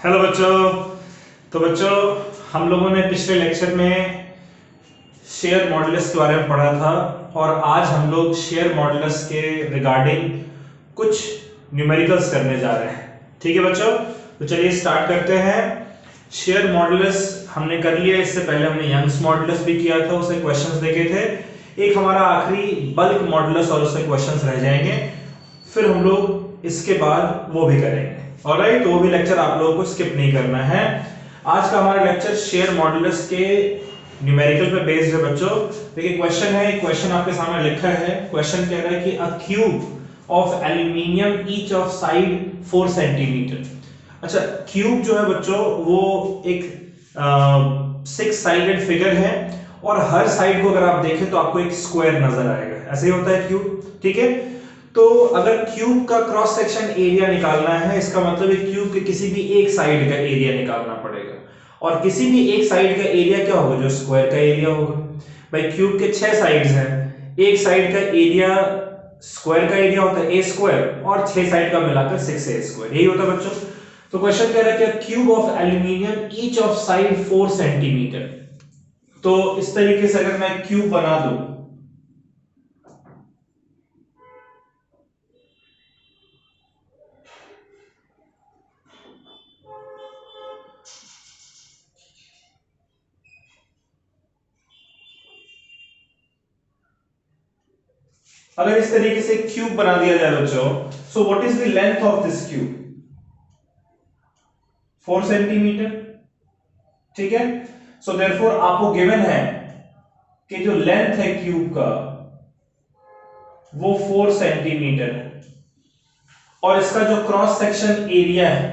Hello बच्चों। तो बच्चों, हम लोगों ने पिछले लेक्चर में शेयर मॉडुलस के बारे में पढ़ा था और आज हम लोग शेयर मॉडुलस के रिगार्डिंग कुछ न्यूमेरिकल्स करने जा रहे हैं। ठीक है बच्चों, तो चलिए स्टार्ट करते हैं। शेयर मॉडुलस हमने कर लिया, इससे पहले हमने यंग्स मॉडुलस भी किया था, उसके क्वेश्चंस देखे थे। एक हमारा आखिरी बल्क मॉडुलस और उसके क्वेश्चंस रह जाएंगे, फिर हम लोग इसके बाद वो भी करेंगे। ऑलराइट, तो वो भी लेक्चर आप लोगों को स्किप नहीं करना है। आज का हमारा लेक्चर शेयर मॉडुलस के न्यूमेरिकल पे बेस्ड है बच्चों। देखिए क्वेश्चन है, क्वेश्चन आपके सामने लिखा है। क्वेश्चन कह रहा है कि a cube of aluminium each of side 4 centimetre. अच्छा, क्यूब जो है बच्चों वो एक 6 साइडेड फिगर है और हर साइड को अगर आप देखें तो आपको एक स्क्वायर नजर आएगा। ऐसे ही होता है क्यूब, ठीक है। तो अगर क्यूब का क्रॉस सेक्शन एरिया निकालना है, इसका मतलब है क्यूब के किसी भी एक साइड का एरिया निकालना पड़ेगा। और किसी भी एक साइड का एरिया क्या होगा? जो स्क्वायर का एरिया होगा। भाई क्यूब के 6 साइड्स हैं, एक साइड का एरिया स्क्वायर का एरिया होता है a स्क्वायर और 6 साइड का मिलाकर 6a स्क्वायर, यही होता है बच्चों। तो क्वेश्चन कह रहा है कि cube of aluminium each of side 4 centimetre. तो इस तरीके से अगर मैं क्यूब बना दूं, अगर इस तरीके से क्यूब बना दिया जाए बच्चों, so what is the length of this cube? 4 centimetre, ठीक है। सो देयरफॉर आपको गिवन है कि जो लेंथ है क्यूब का वो 4 सेंटीमीटर है और इसका जो क्रॉस सेक्शन एरिया है,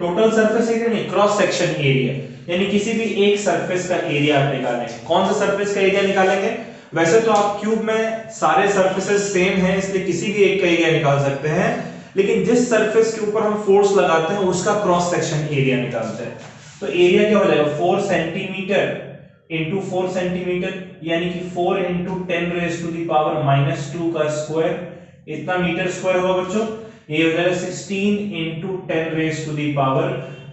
टोटल सरफेस एरिया नहीं, क्रॉस सेक्शन एरिया, यानी किसी भी एक सरफेस का एरिया आप निकालेंगे। कौन सा सरफेस का एरिया निकालेंगे? वैसे तो आप क्यूब में सारे सरफेसेस सेम हैं, इसलिए किसी भी एक का एरिया निकाल सकते हैं, लेकिन जिस सरफेस के ऊपर हम फोर्स लगाते हैं उसका क्रॉस सेक्शन एरिया निकालते हैं। तो एरिया क्या हो जाएगा? 4 सेंटीमीटर इंटू 4 सेंटीमीटर, यानी कि 4 into 10 raise to the power -2 का स्क्वायर, इतना मीटर स्क्वायर होगा बच्चों। ये हो जाएगा 16 into 10 raise to the power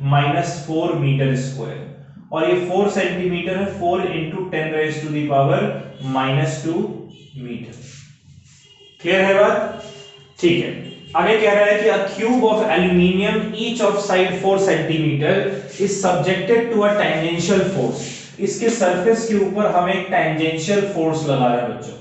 -4 metre square, और ये 4 सेंटीमीटर है, 4 into 10 raise to the power -2 metre. Clear है बात? ठीक है। आगे कह रहा है कि a cube of aluminium each of side 4 centimetre is subjected to a tangential force. इसके सरफेस के ऊपर हम एक टेंजेंशियल फोर्स लगा रहे हैं बच्चों,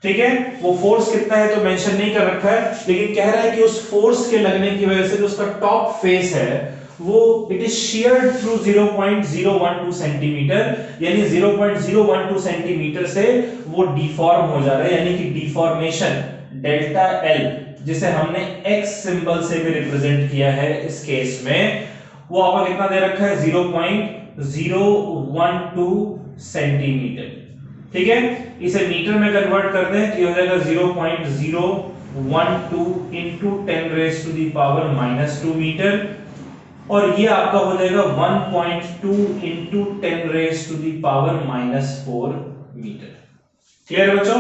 ठीक है। वो फोर्स कितना है तो मेंशन नहीं कर रखा है, लेकिन कह रहा है कि उस फोर्स के लगने की वजह से जो उसका टॉप फेस है वो इट इज शियर्ड थ्रू 0.012 सेंटीमीटर, यानी 0.012 सेंटीमीटर से वो डिफॉर्म हो जा रहा है, यानी कि डिफॉर्मेशन डेल्टा एल, जिसे हमने x सिंबल से भी रिप्रेजेंट किया है इस केस में, वो आपको कितना दे रखा है? 0.012 सेंटीमीटर, ठीक है। इसे मीटर में कन्वर्ट कर दें तो ये हो जाएगा 0.012 into 10 raise to the power -2 metre, और ये आपका हो जाएगा 1.2 into 10 raise to the power -4 metre. Clear है बच्चों?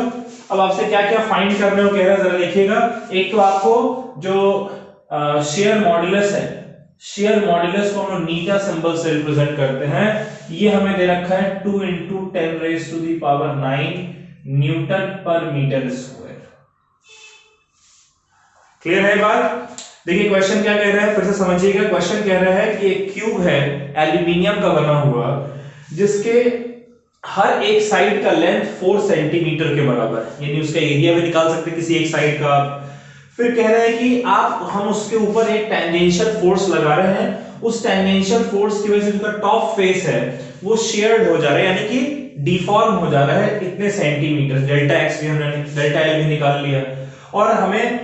अब आपसे क्या क्या फाइंड करने को कह रहा है, जरा देखिएगा। एक तो आपको जो शेयर मॉडुलस है, शेयर मॉडुलस को हम लोग नीटा सिंबल से रिप्रेजेंट करते हैं। ये हमें दे रखा है 2 into 10 raise to the power 9 newton पर मीटर स्क्वायर। क्लियर है बात? देखिए क्वेश्चन क्या कह रहा है, फिर से समझिएगा। क्वेश्चन कह रहा है कि एक क्यूब है एल्यूमिनियम का बना हुआ, जिसके हर एक साइड का लेंथ 4 सेंटीमीटर के बराबर है, यानी उसका एरिया भी निकाल सकते हैं किसी एक साइड का। फिर कह रहा है कि हम उसके ऊपर एक टेंजेंशियल फोर्स लगा रहे हैं, उस टेंजेंशियल फोर्स की वजह से उसका टॉप फेस है वो शेयर्ड हो जा रहा है, यानी कि डिफॉर्म हो जा रहा है इतने सेंटीमीटर। डेल्टा एक्स भी हमने, डेल्टा एल भी निकाल लिया, और हमें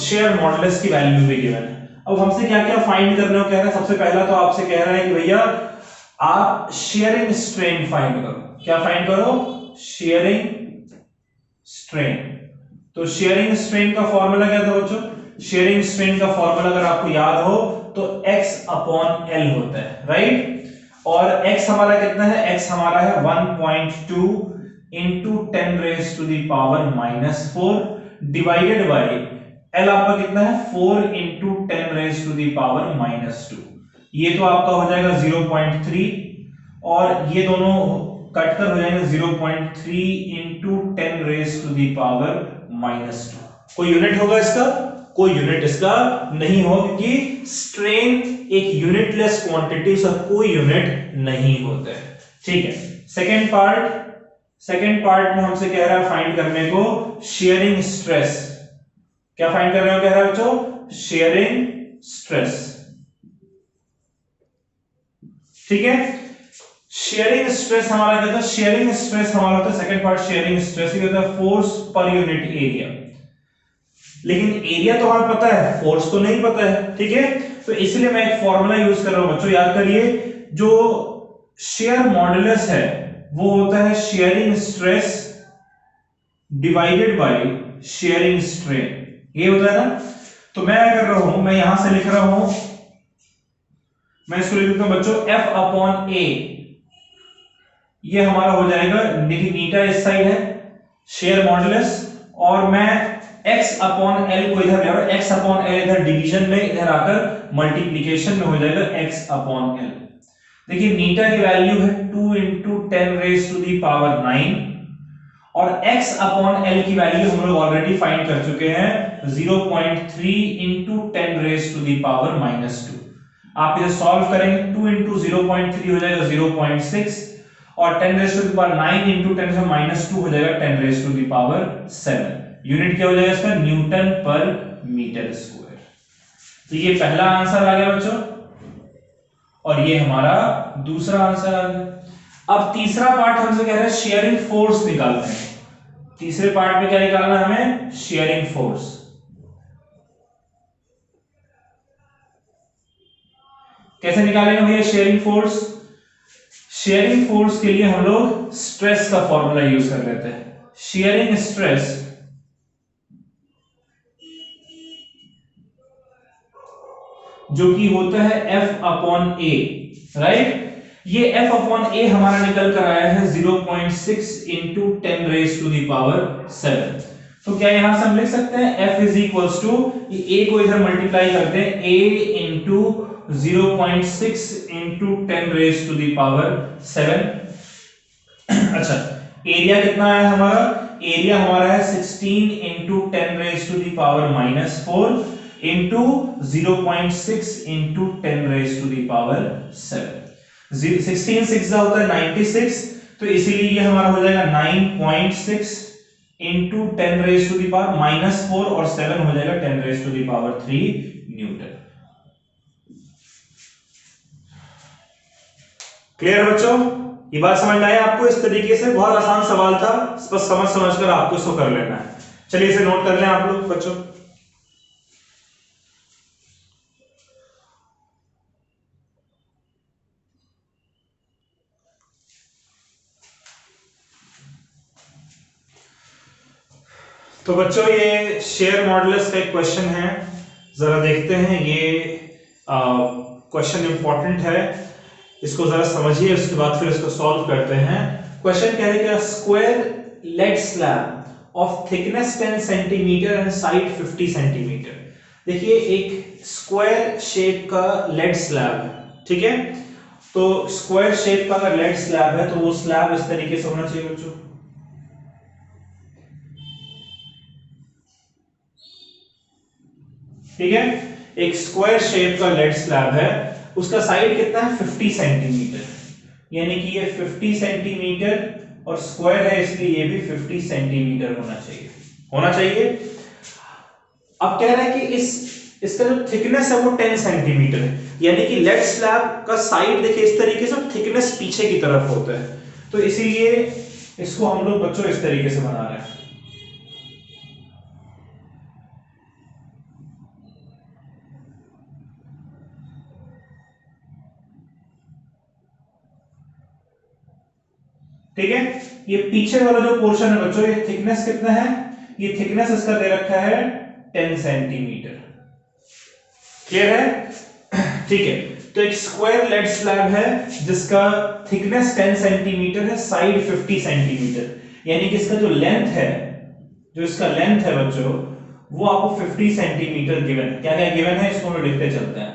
शेयर मॉडुलस की वैल्यू भी गिवन है। अब हमसे क्या क्या फाइंड करने को कह रहा है? सबसे पहला तो आपसे कह रहा है कि भैया आप शेयरिंग स्ट्रेन फाइंड करो। क्या फाइंड करो? Sharing strain. तो शेयरिंग स्ट्रेन का फॉर्मूला क्या था बच्चों? शेयरिंग स्ट्रेन का फॉर्मूला अगर आपको याद हो तो x अपॉन एल होता है, राइट। और x हमारा कितना है? x हमारा है 1.2 into 10 raise to the power -4 divided by L आपका कितना है? 4 into 10 raise to the power -2, ये तो आपका हो जाएगा 0.3 और ये दोनों कट कर हो जाएंगे 0.3 into 10 raise to the power -2। कोई यूनिट होगा इसका? कोई यूनिट इसका नहीं हो, क्योंकि स्ट्रेन एक यूनिटलेस क्वांटिटी, उसका कोई यूनिट नहीं होता है। ठीक है, सेकेंड पार्ट में हमसे कह रहा है फाइंड करने को शेयरिंग स्ट्रेस। क्या फाइंड कर रहे हो? कह रहा है बच्चों शेयरिंग स्ट्रेस। ठीक है, शेयरिंग स्ट्रेस हमारा क्या था? शेयरिंग स्ट्रेस हमारा होता है सेकंड पार्ट शेयरिंग स्ट्रेस ही होता है फोर्स पर यूनिट एरिया। लेकिन एरिया तो हमें पता है, फोर्स तो नहीं पता है। ठीक है, तो इसलिए मैं एक फॉर्मूला यूज कर रहा हूं बच्चों, याद करिए। जो शेयर मॉडुलस है वो होता है sharing stress divided by sharing strain, ये होता है ना। तो मैं क्या कर रहा हूं, मैं यहां से लिख रहा हूं, मैं इसको लिख देता हूं बच्चों F अपॉन A। ये हमारा हो जाएगा, देखिए नीटा इस साइड है शेयर मॉडुलस, और मैं x अपॉन l को इधर ले रहा हूं, x अपॉन l इधर डिवीजन में, इधर आकर मल्टीप्लिकेशन में हो जाएगा x अपॉन l। देखिए नीटा की वैल्यू है 2 into 10 raise to the power 9 और x अपॉन l की वैल्यू हम लोग ऑलरेडी फाइंड कर चुके हैं 0.3 into 10 raise to the power -2। आप इसे सॉल्व करेंगे, 2 इंटू 0.3 हो जाएगा 0.6 और 10 raise to the power 9 into 10 से -2 हो जाएगा 10 raise to the power 7। Unit क्या हो जाएगा इसका? न्यूटन पर मीटर स्क्वायर। तो ये पहला आंसर आ गया बच्चों, और ये हमारा दूसरा आंसर आ गया। अब तीसरा पार्ट हमसे कह रहा है शेयरिंग फोर्स निकालना है। तीसरे पार्ट में क्या निकालना है हमें? Sharing force. कैसे निकालेंगे भैया शेयरिंग फोर्स? शेयरिंग फोर्स के लिए हम लोग स्ट्रेस का फॉर्मूला यूज कर लेते हैं। शेयरिंग स्ट्रेस जो कि होता है F अपॉन A, राइट। ये F अपॉन A हमारा निकल कर आया है 0.6 into 10 raise to the power 7। तो क्या यहां से हम लिख सकते हैं F is equals to, A को इधर मल्टीप्लाई करते हैं, A into 0.6 into 10 raise to the power 7। अच्छा, एरिया कितना है हमारा? एरिया हमारा है 16 into 10 raise to the power -4 into 0.6 into 10 raise to the power 7। 16 6 होता है 96, तो इसीलिए ये हमारा हो जाएगा 9.6 into 10 raise to the power -4 और 7 हो जाएगा 10 raise to the power 3 newton. Clear बच्चों? ये बात समझ में आई आपको? इस तरीके से बहुत आसान सवाल था, बस समझ कर आपको इसको कर लेना है। चलिए इसे नोट कर लें आप लोग बच्चों। तो बच्चों ये शेयर मॉडुलस का एक क्वेश्चन है, जरा देखते हैं। ये क्वेश्चन इंपॉर्टेंट है, इसको जरा समझिए, उसके बाद फिर इसको सॉल्व करते हैं। क्वेश्चन कह रहे हैं square lead slab of thickness 10 centimetre and side 50 centimetre. देखिए एक स्क्वायर शेप का लेड स्लैब है, ठीक है। तो स्क्वायर शेप का अगर लेड स्लैब है तो वो स्लैब इस तरीके से होना चाहिए बच्चों, ठीक है। एक स्क्वायर शेप का लेड स्लैब है, उसका साइड कितना है 50 सेंटीमीटर, यानी कि ये 50 सेंटीमीटर और स्क्वायर है इसलिए ये भी 50 सेंटीमीटर होना चाहिए। अब कह रहा है कि इसका जो थिकनेस है वो 10 सेंटीमीटर है, यानी कि लेड स्लैब का साइड देखिए इस तरीके से, थिकनेस पीछे की तरफ होता है, तो इसीलिए इसको हम लोग बच्चों इस तरीके से बना रहे हैं। ठीक है, ये पीछे वाला जो पोर्शन है बच्चों, ये थिकनेस कितना है? ये थिकनेस इसका दे रखा है 10 सेंटीमीटर। क्लियर है? ठीक है, तो एक स्क्वायर लेड स्लैब है जिसका थिकनेस 10 सेंटीमीटर है, साइड 50 सेंटीमीटर, यानी कि इसका जो लेंथ है, बच्चों वो आपको 50 सेंटीमीटर गिवन है। क्या क्या गिवन है इसको हम लिखते चलते हैं।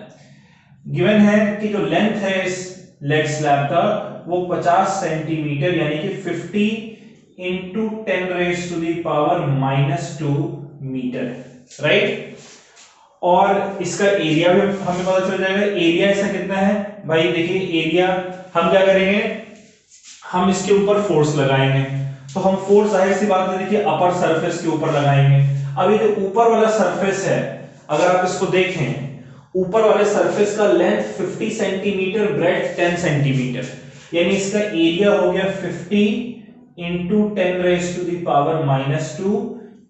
गिवन है कि जो लेंथ है इस लेड स्लैब का वो 50 सेंटीमीटर यानी कि 50 into 10 raise to the power -2 metre है, राइट। और इसका एरिया भी हमें पता चल जाएगा। एरिया इसका कितना है भाई, देखिए एरिया हम क्या करेंगे, हम इसके ऊपर फोर्स लगाएंगे। तो हम फोर्स जाहिर सी बात है देखिए अपर सरफेस के ऊपर लगाएंगे। अभी जो ऊपर वाला सरफेस है अगर आप इसको देखें, ऊपर वाले सरफेस का लेंथ 50 सेंटीमीटर, ब्रेड्थ 10 सेंटीमीटर, यानी इसका एरिया हो गया 50 into 10 raise to the power -2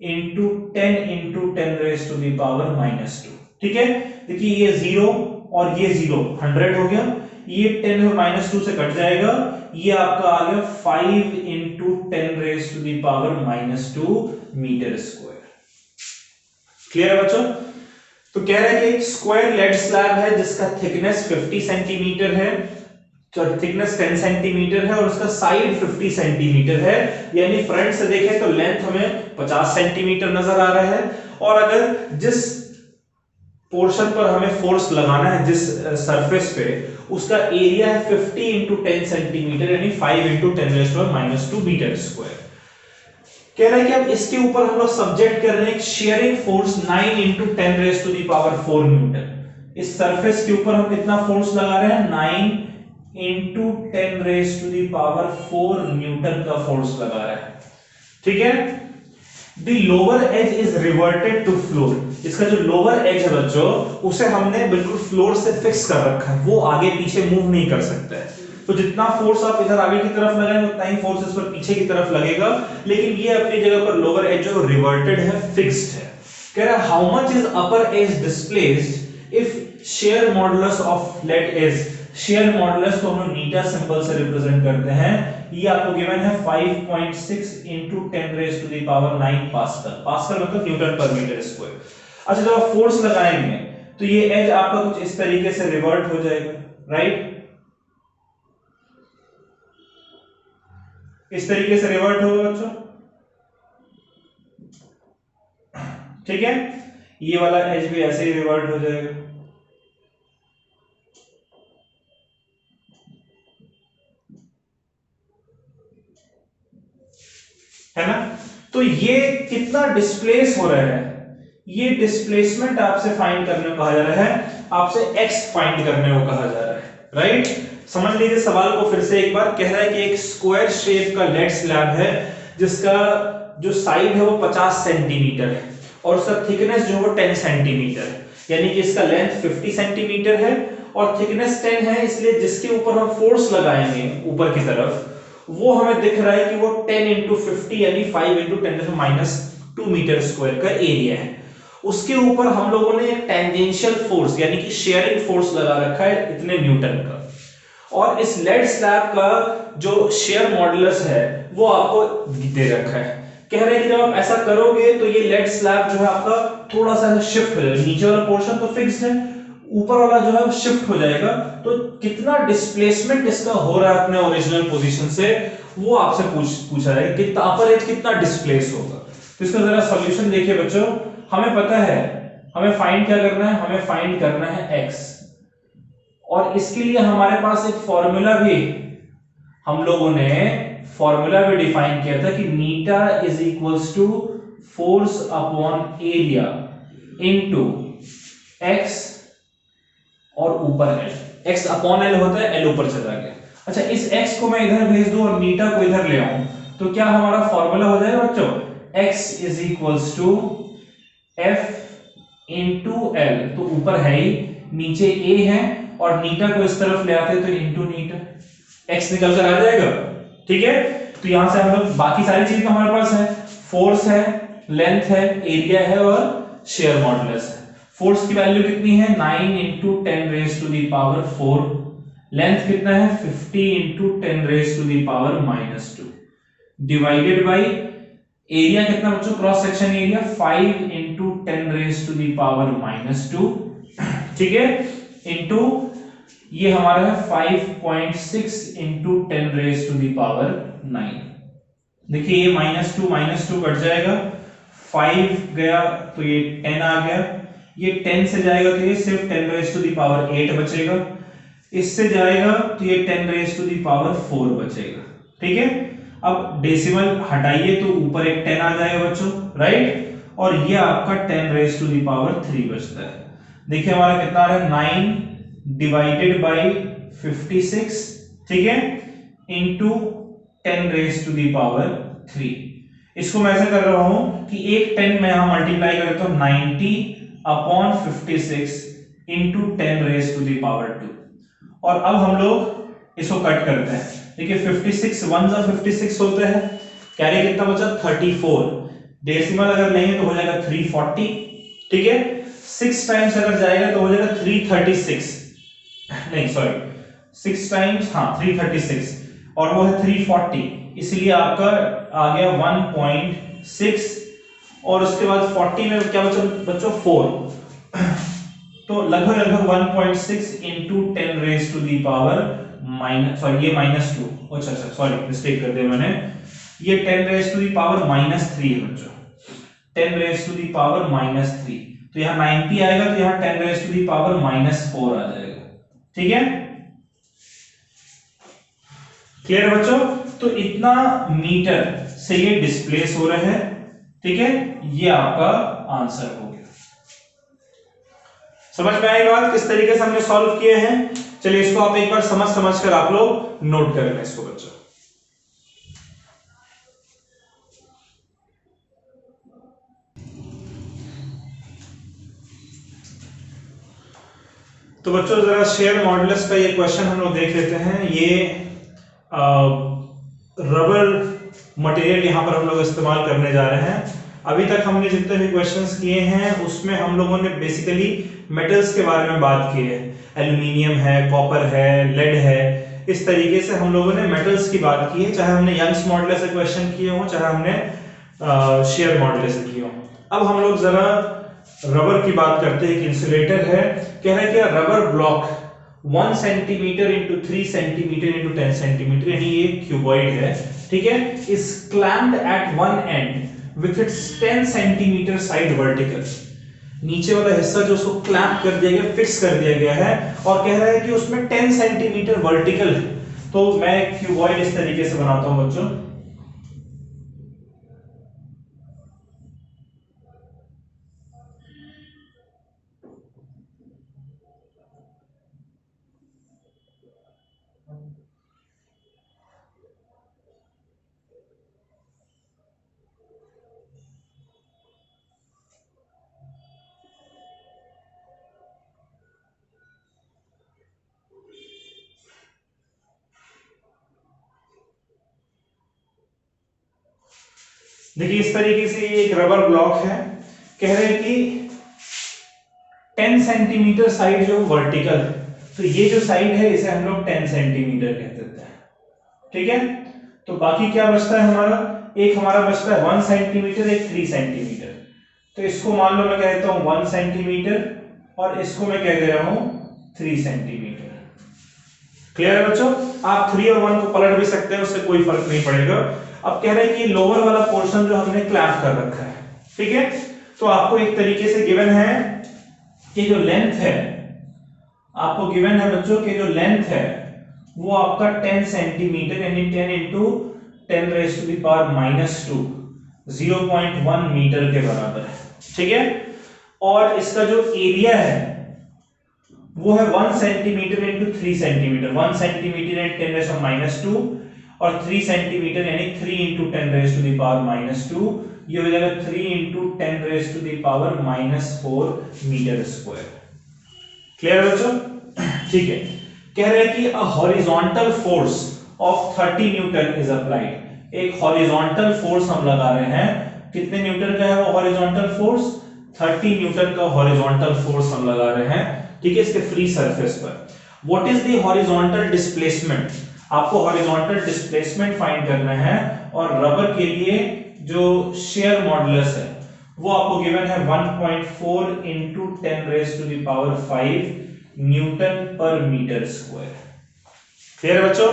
into 10 into 10 raise to the power -2। ठीक है, देखिए ये 0 और ये 0 100 हो गया, ये 10 और -2 से कट जाएगा, ये आपका आ गया 5 into 10 raise to the power -2 metre square. Clear है बच्चों? तो कह रहा है कि एक स्क्वायर लेड स्लैब है जिसका थिकनेस 50 सेंटीमीटर है, तो थिकनेस 10 सेंटीमीटर है और उसका साइड 50 सेंटीमीटर है, यानी फ्रंट से देखें तो लेंथ हमें 50 सेंटीमीटर नजर आ रहा है। और अगर जिस पोर्शन पर हमें फोर्स लगाना है, जिस सरफेस पे, उसका एरिया है 50 इंटू 10 सेंटीमीटर यानी 5 into 10 raise to -2 metre square. कह रहा है कि अब इसके ऊपर हम लोग सब्जेक्ट कर रहे हैं shearing force 9 into 10 raise to the power 4 newton. इस सरफेस के ऊपर हम कितना फोर्स लगा रहे हैं, 9 into 10 raise to the power 4 newton का फोर्स लगा रहे हैं। ठीक है, the lower edge is riveted to floor. इसका जो लोअर एज है बच्चों, उसे हमने बिल्कुल फ्लोर से फिक्स कर रखा है, वो आगे पीछे मूव नहीं कर सकता है। तो जितना फोर्स आप इधर आगे की तरफ लगाएंगे उतना ही फोर्स इस पर पीछे की तरफ लगेगा, लेकिन ये अपनी जगह पर लोअर एज जो रिवर्टेड है, फिक्स्ड है। कह रहा है how much is upper edge displaced if shear modulus of lead is, shear modulus को हम नीटा सिंबल से रिप्रेजेंट करते हैं, ये आपको गिवन है 5.6 into 10 raise to the power 9 pascal. Pascal मतलब न्यूटन पर मीटर स्क्वायर। अच्छा, जब आप फोर्स लगाएंगे तो ये एज आपका कुछ इस तरीके से रिवर्ट हो जाएगा, राइट, इस तरीके से रिवर्ट होगा बच्चों। ठीक है, ये वाला एज भी ऐसे ही रिवर्ट हो जाएगा। है ना? तो ये कितना डिस्प्लेस हो रहा है, ये डिस्प्लेसमेंट आपसे फाइंड करने को कहा जा रहा है, आपसे एक्स फाइंड करने को कहा जा रहा है, राइट। समझ लीजिए सवाल को फिर से एक बार। कह रहा है कि एक स्क्वायर शेप का लेड स्लैब है जिसका जो साइड है वो 50 सेंटीमीटर है और उसका थिकनेस जो है वो 10 सेंटीमीटर है, यानी कि इसका लेंथ 50 सेंटीमीटर है और थिकनेस 10 है, इसलिए जिसके ऊपर हम फोर्स लगाएंगे ऊपर की तरफ, वो हमें दिख रहा है कि वो 10 इंटू 50 यानी 5 इंटू 10⁻² मीटर स्क्वायर का एरिया है। उसके ऊपर हम लोगों ने एक टेंजेंशियल फोर्स यानी कि शेयरिंग फोर्स लगा रखा है इतने न्यूटन का, और इस लेड स्लैब का जो शेयर मॉडुलस है वो आपको दे रखा है। कह रहे हैं कि जब आप ऐसा करोगे तो ये लेड स्लैब जो है आपका थोड़ा सा शिफ्ट हो जाएगा, नीचे वाला पोर्शन तो फिक्स्ड है, ऊपर वाला जो है वो शिफ्ट हो जाएगा। तो कितना डिस्प्लेसमेंट इसका हो रहा है अपने ओरिजिनल पोजीशन से, वो आपसे पूछा है कि अपर एज कितना डिस्प्लेस होगा। तो इसका जरा सॉल्यूशन देखिए बच्चों। हमें पता है हमें फाइंड क्या करना है, हमें फाइंड करना है x, और इसके लिए हमारे पास एक फॉर्मूला भी, हम लोगों ने फॉर्मूला भी डिफाइन किया था कि eta is equals to force upon area into x और ऊपर l। x अपॉन l होता है, l ऊपर चला गया। अच्छा, इस x को मैं इधर भेज दूं और मीटा को इधर ले आऊं तो क्या हमारा फॉर्मूला हो जाएगा बच्चों, x is equals to f into l, तो ऊपर है ही, नीचे a है और नीटा को इस तरफ ले आते तो इंटू नीटा, x निकल कर आ जाएगा। ठीक है, तो यहां से हम लोग बाकी सारी चीज तो हमारे पास है, फोर्स है, लेंथ है, एरिया है और शेयर मॉडुलस है। फोर्स की वैल्यू कितनी है, 9 into 10 raise to the power 4, length कितना है 50 into 10 raise to the power -2, divided by area कितना बच्चों, cross section area 5 into 10 raise to the power -2, ठीक है, इंटू ये हमारा है 5.6 into 10 raise to the power 9। देखिए ये -2 कट जाएगा, 5 गया तो ये 10 आ गया, ये 10 से जाएगा तो ये सिर्फ 10 रेज टू द पावर 8 बचेगा, इससे जाएगा तो ये 10 रेज टू द पावर 4 बचेगा। ठीक है, अब डेसिमल हटाइए तो ऊपर एक 10 आ जाएगा बच्चों, राइट, और ये आपका 10 रेज टू द पावर 3 बचता है। देखिए हमारा कितना आ रहा है, 9 डिवाइडेड बाई 56, ठीक है, into 10 raise to the power 3। इसको मैं ऐसे कर रहा हूं कि एक 10 मैं यहां मल्टीप्लाई कर देता हूं, 90 upon 56 into 10 raise to the power 2। और अब हम लोग इसको कट करते हैं। देखिए 56 1 जा 56 होते हैं, कैरी कितना बचा 34, डेसिमल अगर नहीं है तो हो जाएगा 340, ठीक है, 6 टाइम्स अगर जाएगा तो हो जाएगा 336, नहीं सॉरी 6 टाइम्स, हाँ 336, और वो है 340, इसलिए आपका आ गया 1.6, और उसके बाद 40 में क्या बचा बच्चों 4, तो लगभग 1.6 into 10 raise to the power minus, sorry ये -2, अच्छा सॉरी मिस्टेक कर दिया मैंने, ये 10 रेज टू दी पावर -3 है बच्चों, 10 रेज टू दी पावर -3, तो यहाँ 90 आएगा तो यहाँ 10 रेज टू दी पावर -4 आ जाएगा। ठीक है, क्लियर बच्चों, तो इतना मीटर से ये डिस्प्लेस हो रहा है। ठीक है, ये आपका आंसर हो गया। समझ में आई बात, किस तरीके से हमने सॉल्व किए हैं। चलिए इसको आप एक बार समझ कर आप लोग नोट कर लें इसको बच्चों। तो बच्चों जरा शेयर मॉडुलस का ये क्वेश्चन हम लोग देख लेते हैं। ये रबर मटेरियल यहां पर हम लोग इस्तेमाल करने जा रहे हैं। अभी तक हमने जितने भी क्वेश्चंस किए हैं उसमें हम लोगों ने बेसिकली मेटल्स के बारे में बात की है, एल्यूमिनियम है, कॉपर है, लेड है, इस तरीके से हम लोगों ने मेटल्स की बात की है, चाहे हमने यंग्स मॉडुलस से क्वेश्चन किए हों, चाहे हमने शेयर मॉडुलस से किए हों। अब हम लोग जरा रबर की बात करते हैं। एक इंसुलेटर है, कह रहा है कि rubber block 1 centimetre into 3 centimetre into 10 centimetre, यानी ये क्यूबॉइड है, ठीक है, is clamped at one end with its 10 centimetre side vertical. नीचे वाला हिस्सा जो उसको क्लैम्प कर दिया गया, फिक्स कर दिया गया है, और कह रहा है कि उसमें 10 सेंटीमीटर वर्टिकल है। तो मैं क्यूबॉइड इस तरीके से बनाता हूं बच्चों। देखिए इस तरीके से ये एक रबर ब्लॉक है, कह रहे हैं कि 10 सेंटीमीटर साइड जो वर्टिकल है, तो ये जो साइड है इसे हम लोग 10 सेंटीमीटर कह देते हैं। ठीक है, तो बाकी क्या बचता है हमारा, एक हमारा बचता है 1 सेंटीमीटर, एक 3 सेंटीमीटर। तो इसको मान लो मैं कहता हूं 1 सेंटीमीटर, और इसको मैं कह दे रहा हूं 3 सेंटीमीटर। क्लियर है बच्चों, आप 3 और 1 को पलट भी सकते हैं, उससे कोई फर्क नहीं पड़ेगा। अब कह रहे हैं कि लोअर वाला पोर्शन जो हमने क्लैम्प कर रखा है, ठीक है, तो आपको एक तरीके से गिवन है कि जो लेंथ है, आपको गिवन है बच्चों कि जो लेंथ है वो आपका 10 सेंटीमीटर, यानी 10 into 10 raise to the power -2, 0.1 metre के बराबर है। ठीक है, और इसका जो एरिया है वो है 1 centimetre into 3 centimetre, 1 centimetre and 10 raise to -2, और 3 सेंटीमीटर यानी 3 into 10 raise to the power -2, ये हो जाएगा 3 into 10 raise to the power -4 metre square. Clear है बच्चों, ठीक है। कह रहे हैं कि a horizontal force of 30 newton is applied. एक हॉरिजॉन्टल फोर्स हम लगा रहे हैं, कितने न्यूटन का है वो हॉरिजॉन्टल फोर्स, 30 न्यूटन का हॉरिजॉन्टल फोर्स हम लगा रहे हैं, ठीक है, इसके फ्री सरफेस पर। What is the horizontal displacement, आपको हॉरिजॉन्टल डिस्प्लेसमेंट फाइंड करना है, और रबर के लिए जो शेयर मॉडुलस है वो आपको गिवन है 1.4 into 10 raise to the power 5 newton पर मीटर स्क्वायर। क्लियर है बच्चों,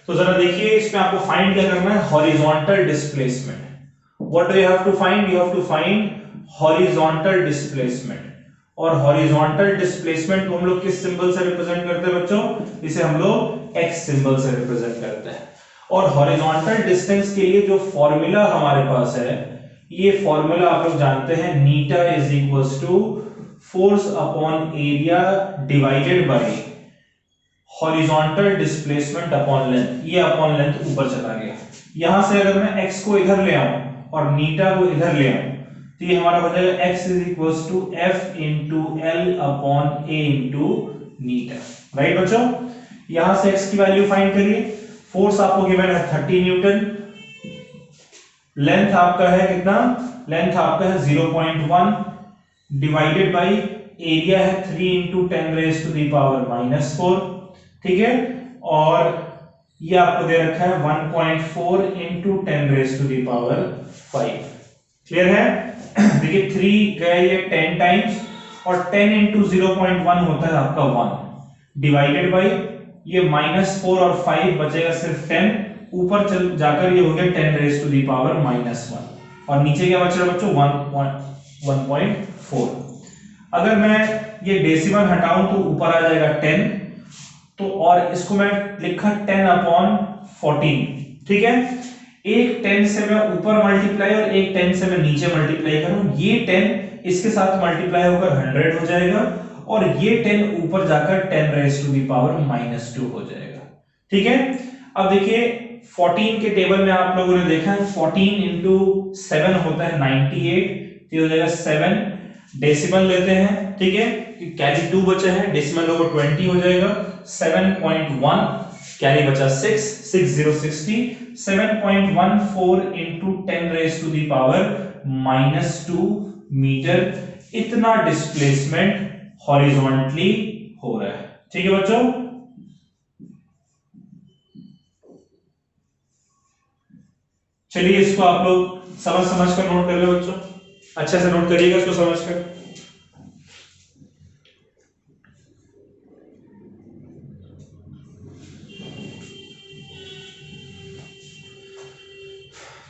तो जरा देखिए इसमें आपको फाइंड क्या करना है, horizontal displacement. What do you have to find, you have to find horizontal displacement. और हॉरिजॉन्टल डिस्प्लेसमेंट को हम लोग किस सिंबल से रिप्रेजेंट करते हैं बच्चों? इसे हम लोग x सिंबल से रिप्रेजेंट करते हैं। और हॉरिजॉन्टल डिस्टेंस के लिए जो फॉर्मूला हमारे पास है, ये फॉर्मूला आप लोग जानते हैं, eta is equals to force upon area divided by horizontal displacement upon length. ये अपॉन लेंथ ऊपर चला गया। यहां से अगर मैं x को इधर ले आऊं और नीटा को इधर ले आऊं तो ये हमारा हो जाएगा x is equals to f into L upon a into नीटा। राइट बच्चों, यहां से x की वैल्यू फाइंड करिए। फोर्स आपको गिवन है 30 न्यूटन, लेंथ आपका है कितना? लेंथ आपका है 0.1 डिवाइडेड बाय एरिया है 3 into 10 raise to the power -4। ठीक है, और ये आपको दे रखा है 1.4 into 10 raise to the power 5। Clear है? देखिए 3 गया ये 10 टाइम्स और 10 इंटू 0.1 होता है आपका 1 डिवाइडेड बाय ये -4 और 5 बचेगा सिर्फ 10, ऊपर चल जाकर ये हो गया 10 रेज टू द पावर -1 और नीचे क्या बच रहा है बच्चों? 1.4। अगर मैं ये डेसिमल हटाऊं तो ऊपर आ जाएगा 10, तो और इसको मैं लिखा 10 अपॉन 14। ठीक है, एक 10 से मैं ऊपर मल्टीप्लाई और एक 10 से मैं नीचे मल्टीप्लाई करूं, ये 10 इसके साथ मल्टीप्लाई होकर 100 हो जाएगा और ये 10 ऊपर जाकर 10 रेज टू द पावर -2 हो जाएगा। ठीक है, अब देखिए 14 के टेबल में आप लोगों ने देखा है 14 इंटू 7 होता है 98, तो हो जाएगा 7। डेसिमल लेते हैं, ठीक है, कैरी 2 बचा है, डेसिमल होगा 20 हो जाएगा 7.1, कैरी बचा 6, 6060, 7.14 into 10 raise to the power -2 metre. इतना डिस्प्लेसमेंट हॉरिजॉन्टली हो रहा है। ठीक है बच्चों, चलिए इसको आप लोग समझ कर नोट कर लो बच्चों, अच्छे से नोट करिएगा इसको समझ कर।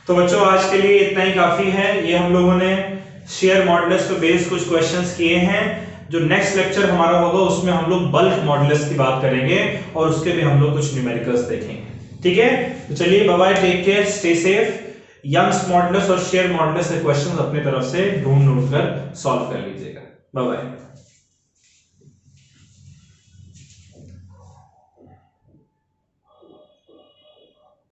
तो बच्चों आज के लिए इतना ही काफी है। ये हम लोगों ने शेयर मॉडुलस पे बेस्ड कुछ क्वेश्चंस किए हैं। जो नेक्स्ट लेक्चर हमारा होगा उसमें हम लोग बल्क मॉडुलस की बात करेंगे और उसके भी हम लोग कुछ न्यूमेरिकल्स देखेंगे। ठीक है, तो चलिए bye bye, take care, stay safe. Young's modulus और शेयर मॉडुलस के क्वेश्चंस अपनी तरफ से ढूंढ कर सॉल्व कर लीजिएगा। Bye bye.